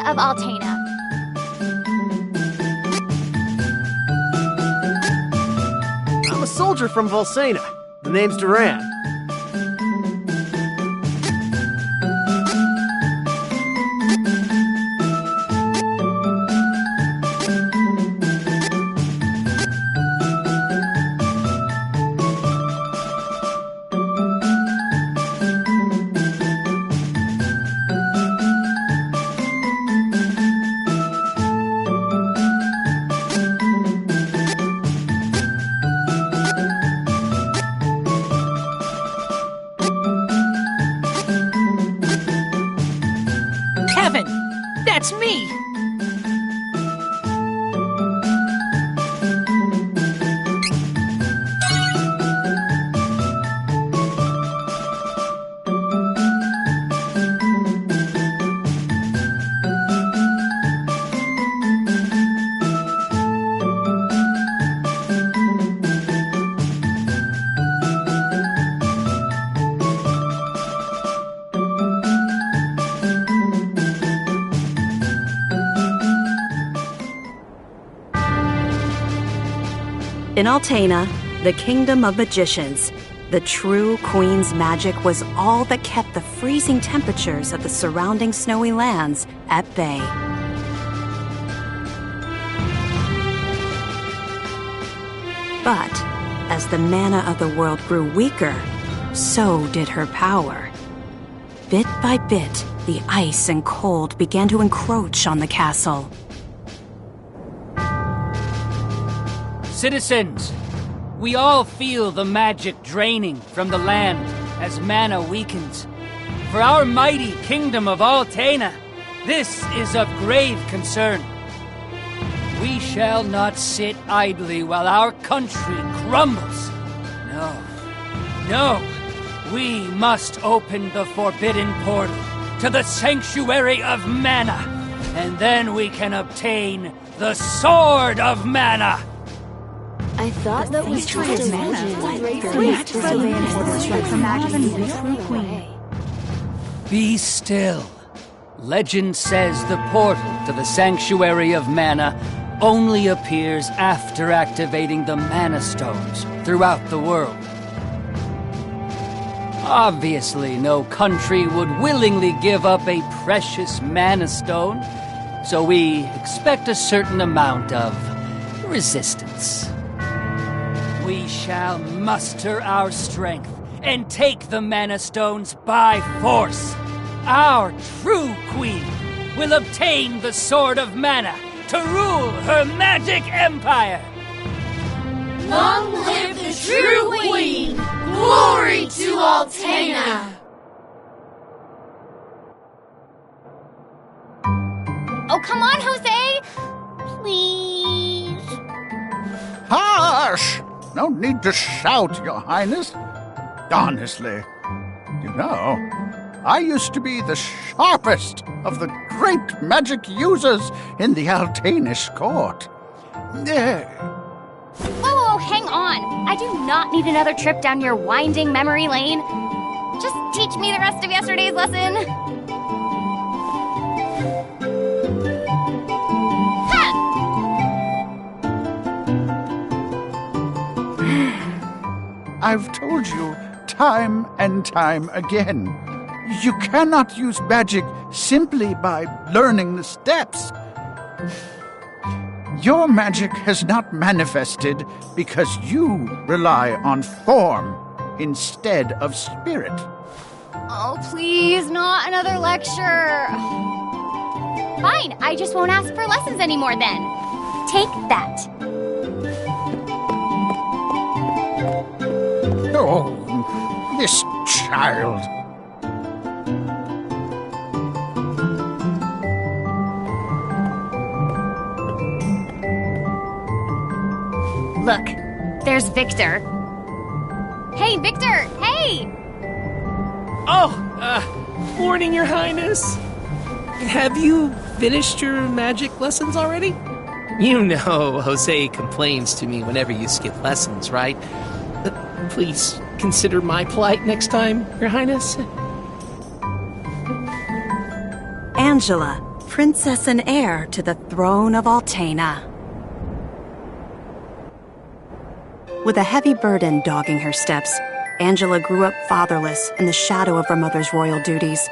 of Altena. I'm a soldier from Volsena. The name's Duran. That's me! In Altena, the kingdom of magicians, the true queen's magic was all that kept the freezing temperatures of the surrounding snowy lands at bay. But as the mana of the world grew weaker, so did her power. Bit by bit, the ice and cold began to encroach on the castle. Citizens, we all feel the magic draining from the land as mana weakens. For our mighty kingdom of Altena, this is of grave concern. We shall not sit idly while our country crumbles. No, we must open the forbidden portal to the sanctuary of mana, and then we can obtain the Sword of Mana. I thought that was trying to imagine. Be still. Legend says the portal to the Sanctuary of Mana only appears after activating the Mana Stones throughout the world. Obviously, no country would willingly give up a precious Mana Stone, so we expect a certain amount of resistance. We shall muster our strength and take the Mana Stones by force. Our true queen will obtain the Sword of Mana to rule her magic empire. Long live the true queen! Glory to Altena! Oh, come on, Jose! Please. Hush! No need to shout, Your Highness. Honestly, you know, I used to be the sharpest of the great magic users in the Altenish court. Whoa, hang on. I do not need another trip down your winding memory lane. Just teach me the rest of yesterday's lesson. Ha! I've told you time and time again, you cannot use magic simply by learning the steps. Your magic has not manifested because you rely on form instead of spirit. Oh, please, not another lecture. Fine, I just won't ask for lessons anymore then. Take that. Oh, this child. Look, there's Victor. Hey, Victor! Hey! Oh, morning, Your Highness. Have you finished your magic lessons already? You know Jose complains to me whenever you skip lessons, right? Please consider my plight next time, Your Highness. Angela, princess and heir to the throne of Altena. With a heavy burden dogging her steps, Angela grew up fatherless in the shadow of her mother's royal duties.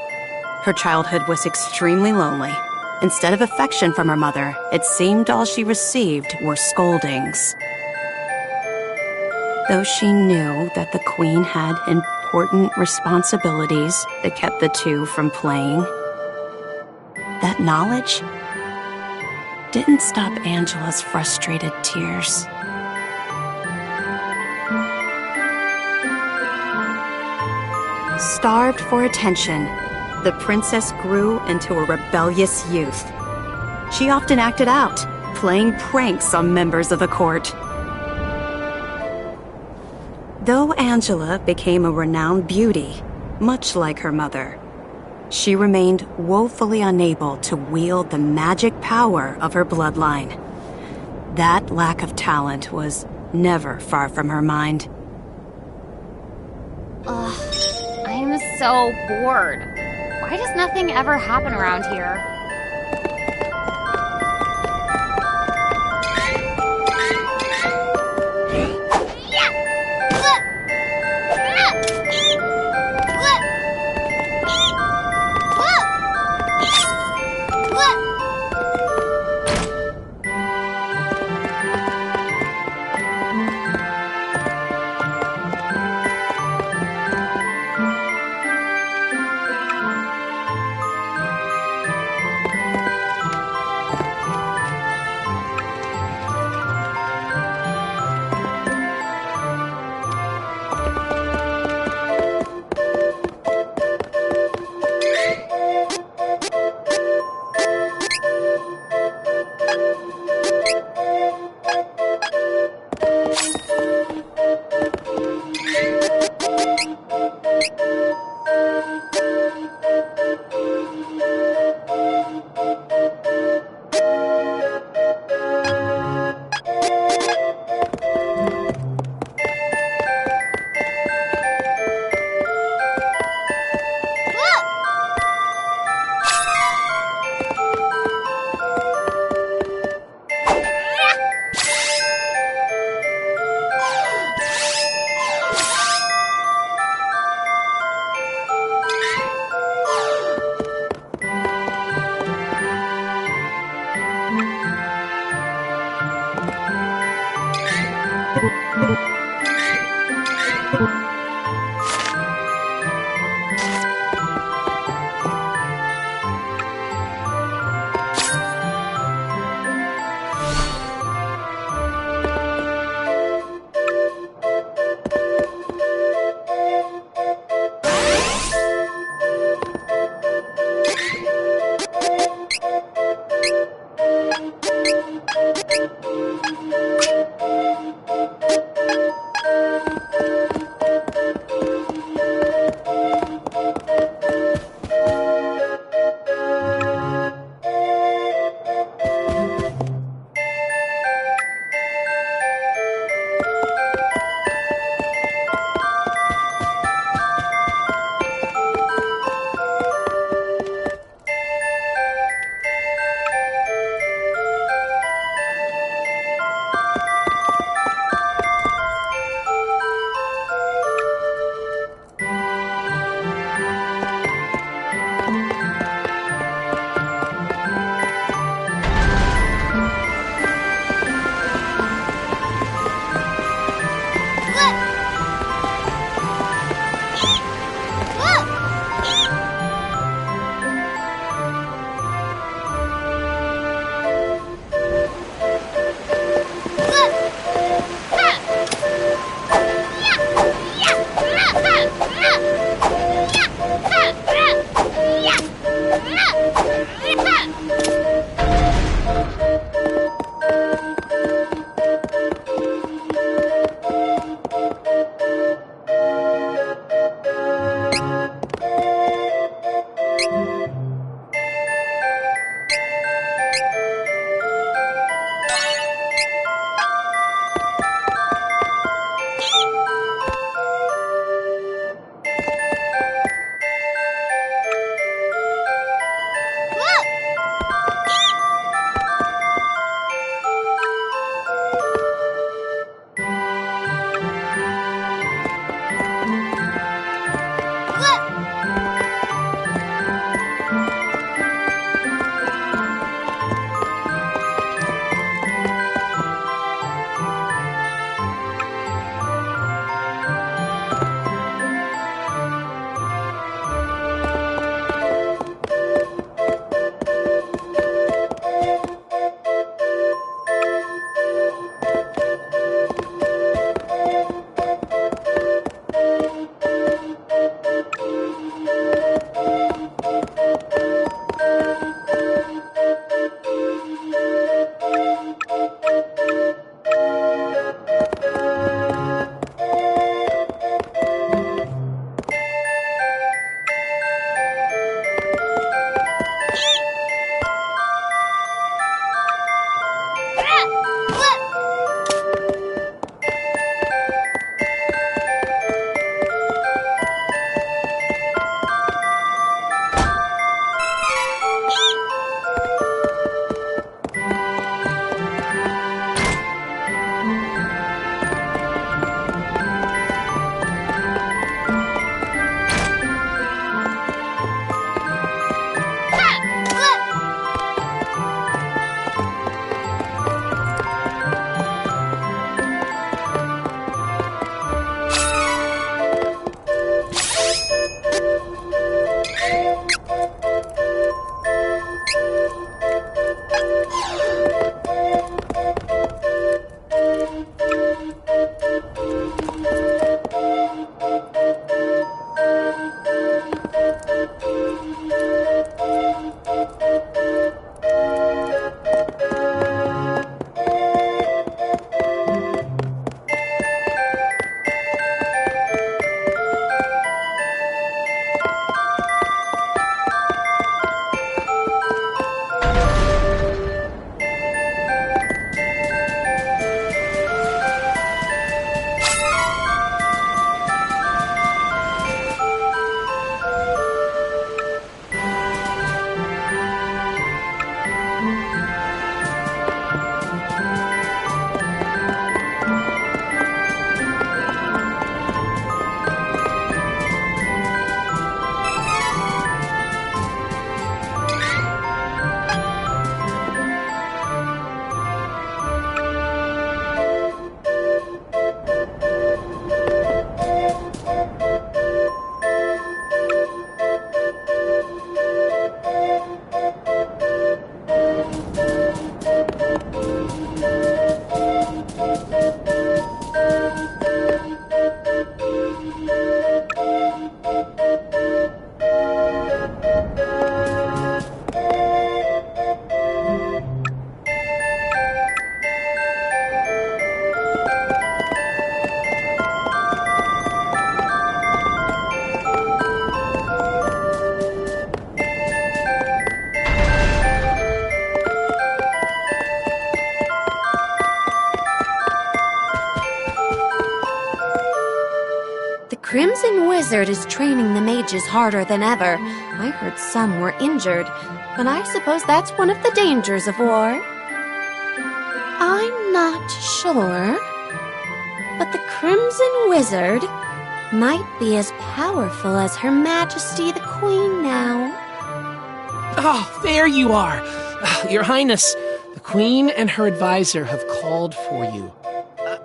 Her childhood was extremely lonely. Instead of affection from her mother, it seemed all she received were scoldings. Though she knew that the queen had important responsibilities that kept the two from playing, that knowledge didn't stop Angela's frustrated tears. Starved for attention, the princess grew into a rebellious youth. She often acted out, playing pranks on members of the court. Though Angela became a renowned beauty, much like her mother, she remained woefully unable to wield the magic power of her bloodline. That lack of talent was never far from her mind. Ugh, I'm so bored. Why does nothing ever happen around here? Crimson Wizard is training the mages harder than ever. I heard some were injured, but I suppose that's one of the dangers of war. I'm not sure, but the Crimson Wizard might be as powerful as Her Majesty the Queen now. Oh, there you are. Your Highness, the Queen and her advisor have called for you.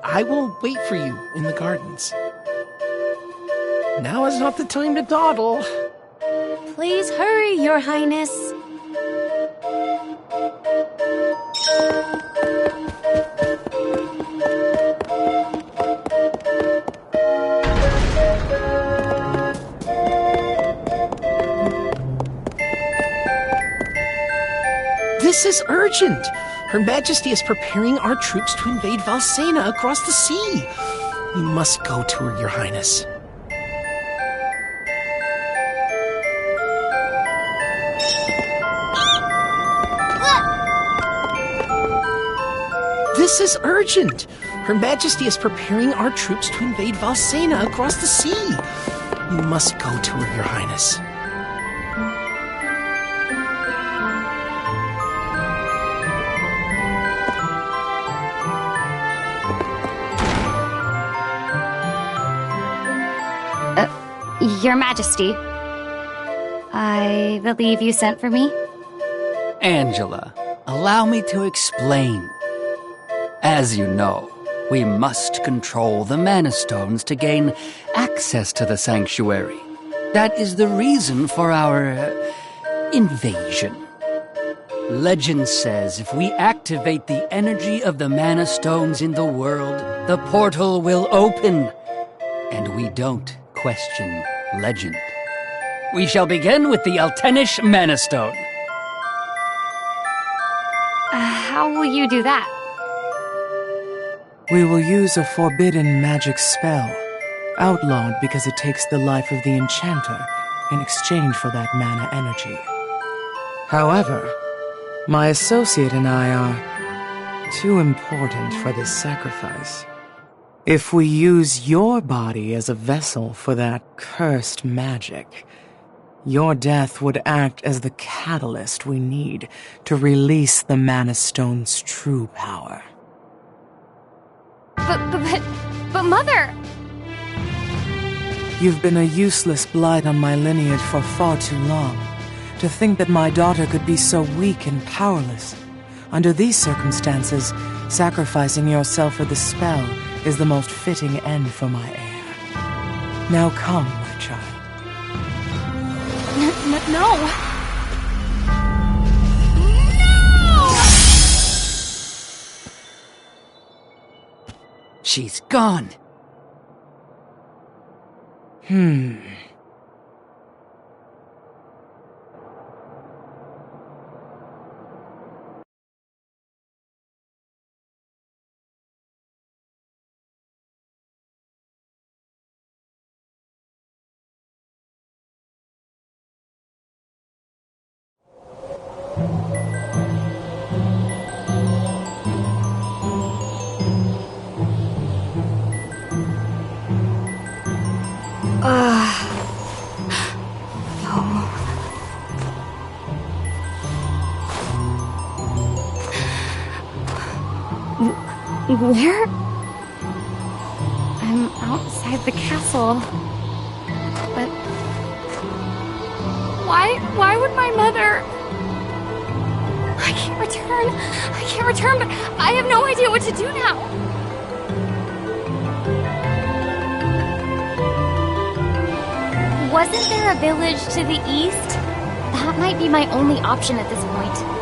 I will wait for you in the gardens. Now is not the time to dawdle. Please hurry, Your Highness. This is urgent. Her Majesty is preparing our troops to invade Valsena across the sea. We must go to her, Your Highness. This is urgent. Her Majesty is preparing our troops to invade Valsena across the sea. We must go to her, Your Highness. Your Majesty, I believe you sent for me? Angela, allow me to explain. As you know, we must control the Mana Stones to gain access to the sanctuary. That is the reason for our invasion. Legend says if we activate the energy of the Mana Stones in the world, the portal will open. And we don't question legend. We shall begin with the Altenish Mana Stone. How will you do that? We will use a forbidden magic spell, outlawed because it takes the life of the enchanter in exchange for that mana energy. However, my associate and I are too important for this sacrifice. If we use your body as a vessel for that cursed magic, your death would act as the catalyst we need to release the Mana Stone's true power. But Mother! You've been a useless blight on my lineage for far too long. To think that my daughter could be so weak and powerless. Under these circumstances, sacrificing yourself for the spell is the most fitting end for my heir. Now come, my child. No! She's gone. Where? I'm outside the castle. But why would my mother... I can't return, but I have no idea what to do now. Wasn't there a village to the east? That might be my only option at this point.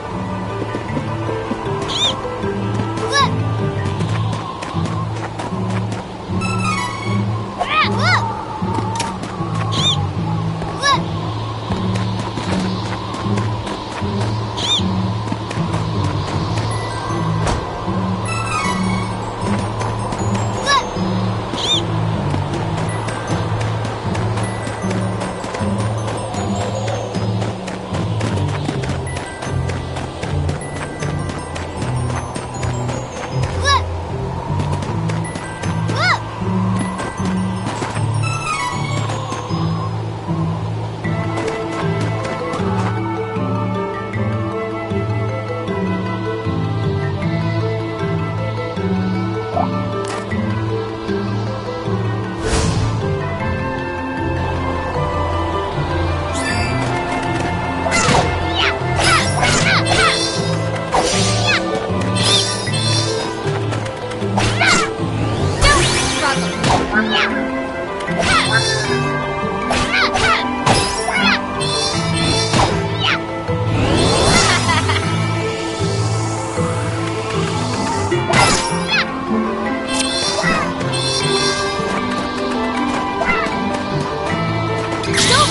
You'll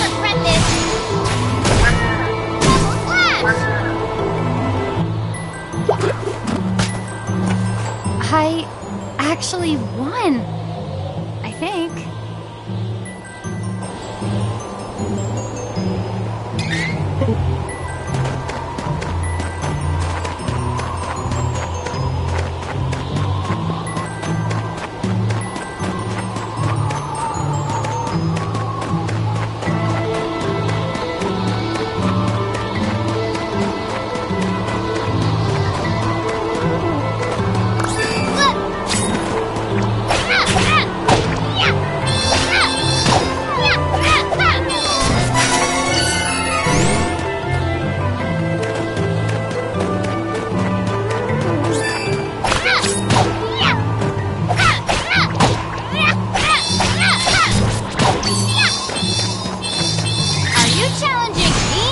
regret this! Flash! I actually won. I think. Are you challenging me?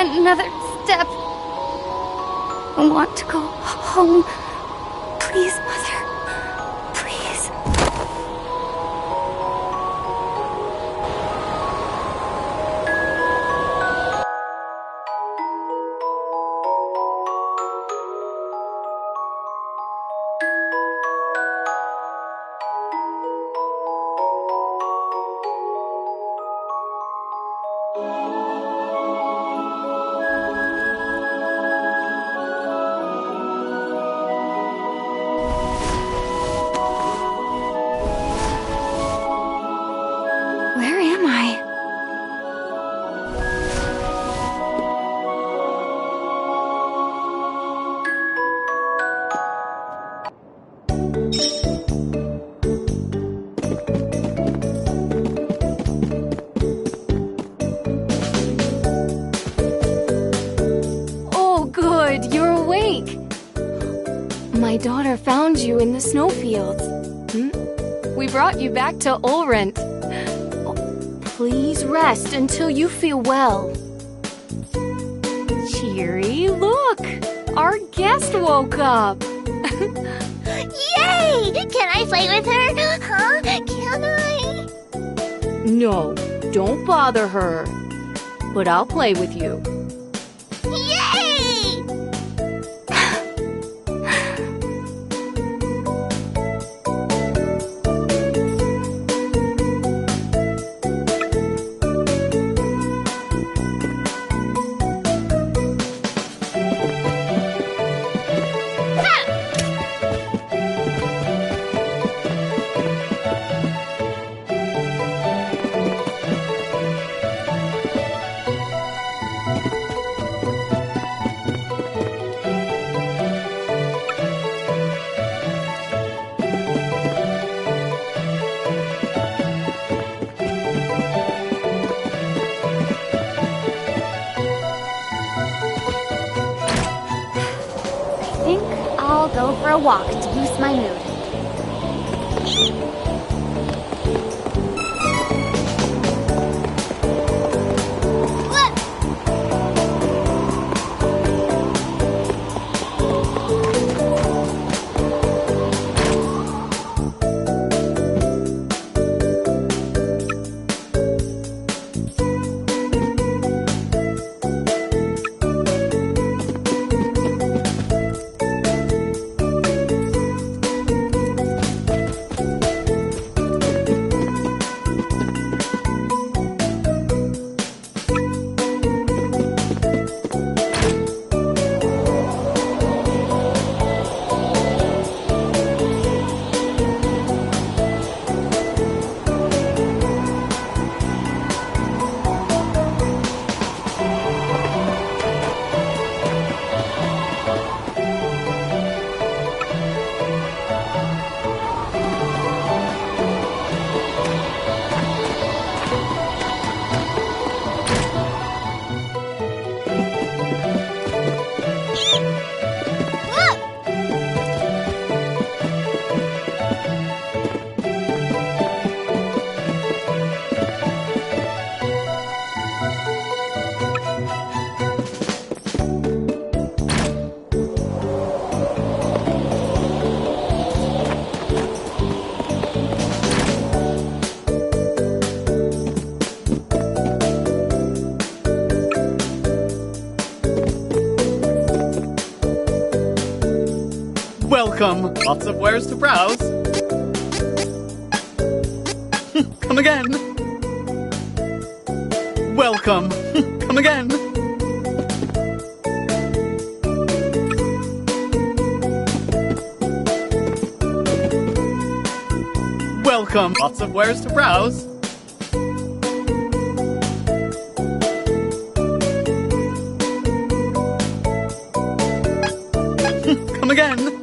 another step. I want to go home. Please, Mother. Please. Where am I? Oh, good, you're awake. My daughter found you in the snowfields. We brought you back to Ulrent. Please rest until you feel well. Cheery, look! Our guest woke up! Yay! Can I play with her? Huh? Can I? No, don't bother her. But I'll play with you. Yay! I'll go for a walk to boost my mood. Welcome. Lots of wares to browse. Come again. Welcome. Come again. Welcome. Lots of wares to browse. Come again.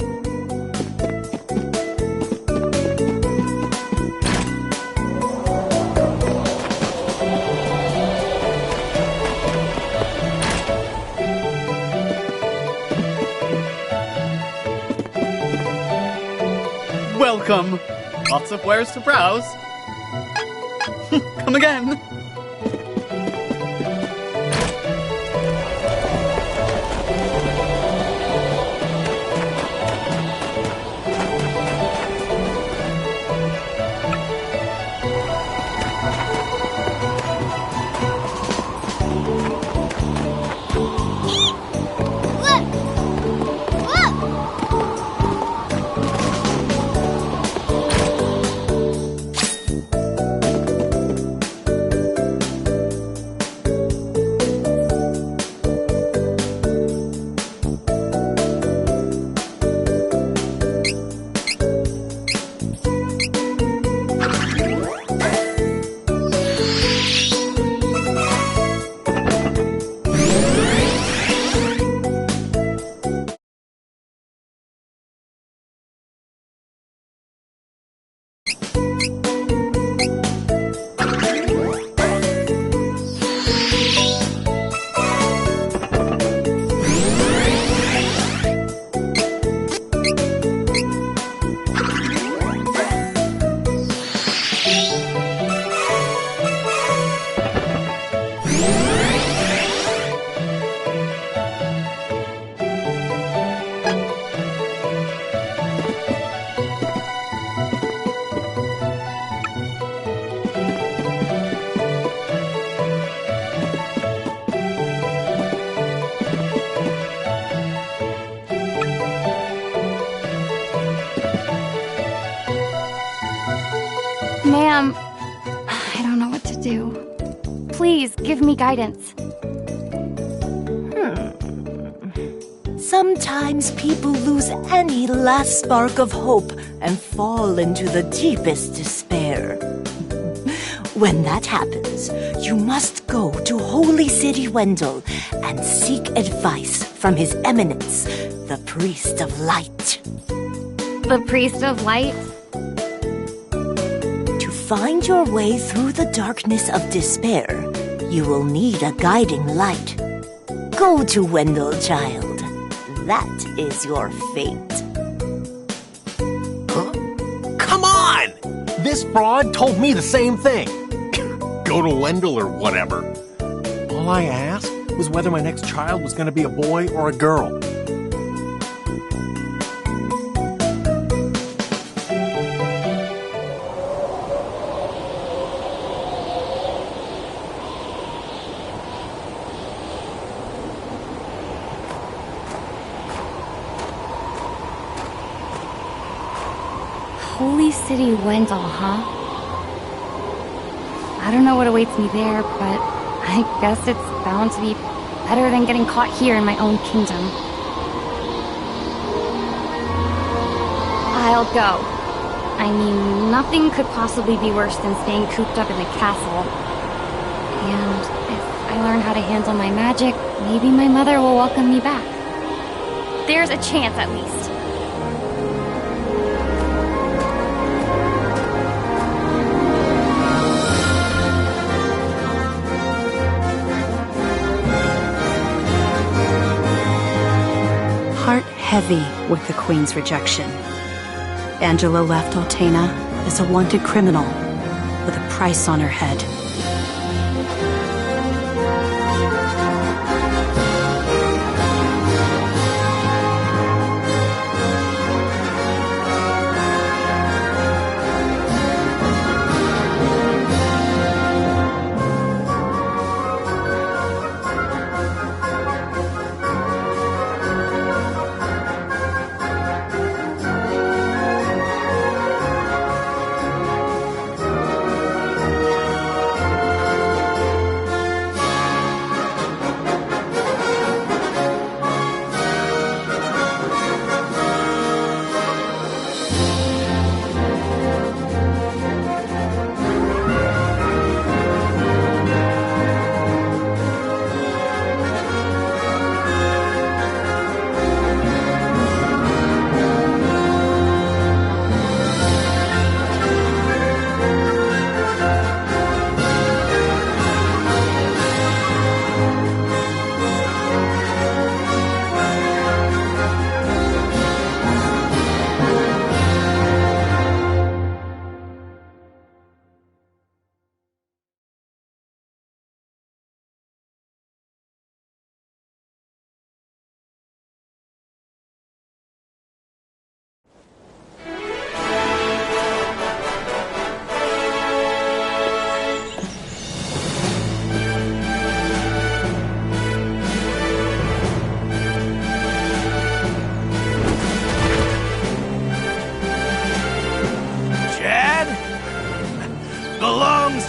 Welcome. Lots of wares to browse. Come again. Ma'am, I don't know what to do. Please, give me guidance. Sometimes people lose any last spark of hope and fall into the deepest despair. When that happens, you must go to Holy City Wendell and seek advice from His Eminence, the Priest of Light. The Priest of Light? To find your way through the darkness of despair, you will need a guiding light. Go to Wendell, child. That is your fate. Huh? Come on! This fraud told me the same thing. Go to Wendell or whatever. All I asked was whether my next child was going to be a boy or a girl. Holy City Wendell, huh? I don't know what awaits me there, but I guess it's bound to be better than getting caught here in my own kingdom. I'll go. I mean, nothing could possibly be worse than staying cooped up in the castle. And if I learn how to handle my magic, maybe my mother will welcome me back. There's a chance, at least. Heart heavy with the Queen's rejection, Angela left Altena as a wanted criminal with a price on her head.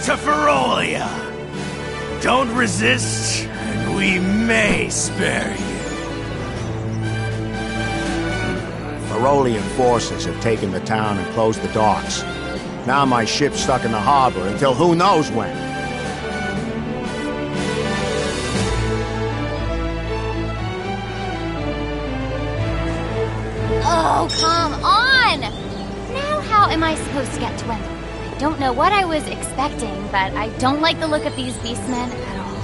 To Ferolia. Don't resist, and we may spare you. Ferolian forces have taken the town and closed the docks. Now my ship's stuck in the harbor until who knows when. Oh, come on! Now how am I supposed to get to Wendell? I don't know what I was expecting, but I don't like the look of these beastmen at all.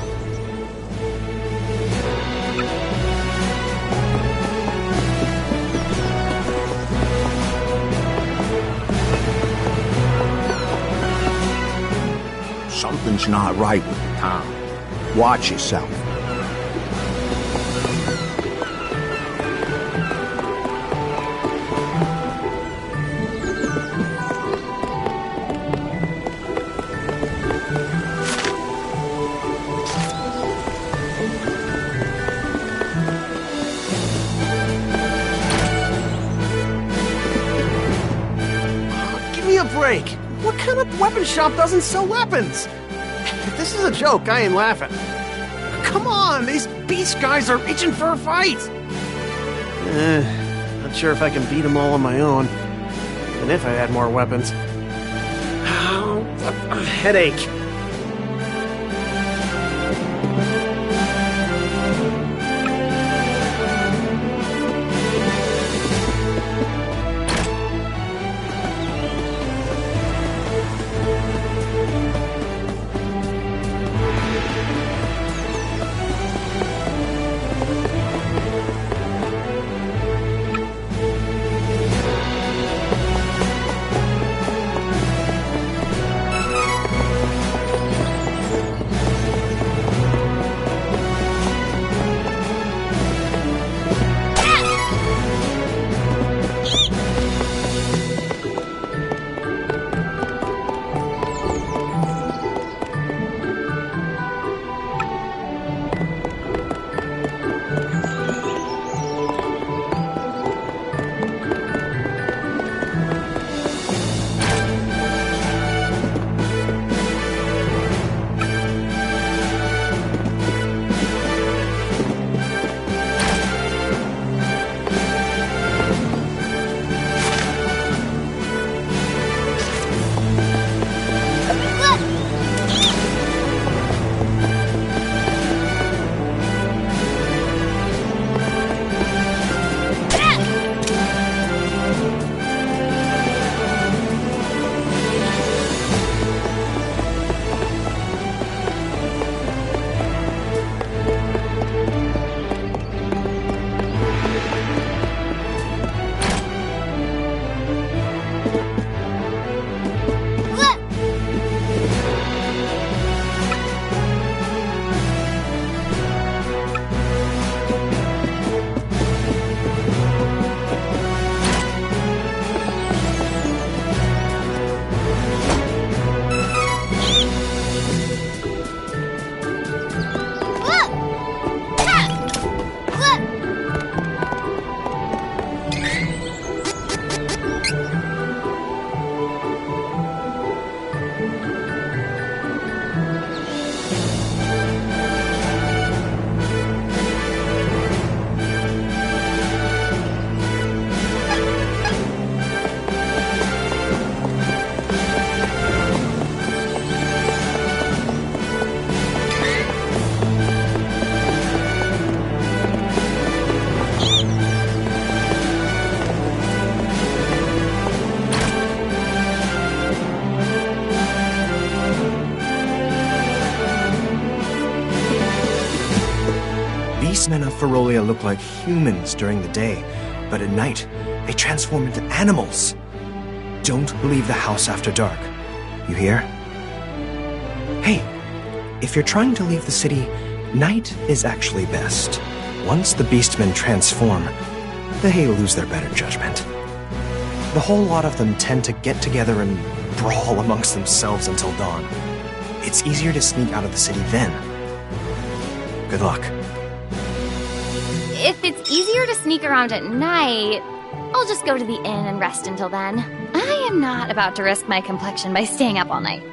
Something's not right with the town. Watch yourself. Give me a break. What kind of weapon shop doesn't sell weapons? If this is a joke, I ain't laughing. Come on, these beast guys are itching for a fight. Not sure if I can beat them all on my own. Even if I had more weapons. A headache. Beastmen of Ferolia look like humans during the day, but at night, they transform into animals. Don't leave the house after dark. You hear? Hey, if you're trying to leave the city, night is actually best. Once the beastmen transform, they lose their better judgment. The whole lot of them tend to get together and brawl amongst themselves until dawn. It's easier to sneak out of the city then. Good luck. If it's easier to sneak around at night, I'll just go to the inn and rest until then. I am not about to risk my complexion by staying up all night.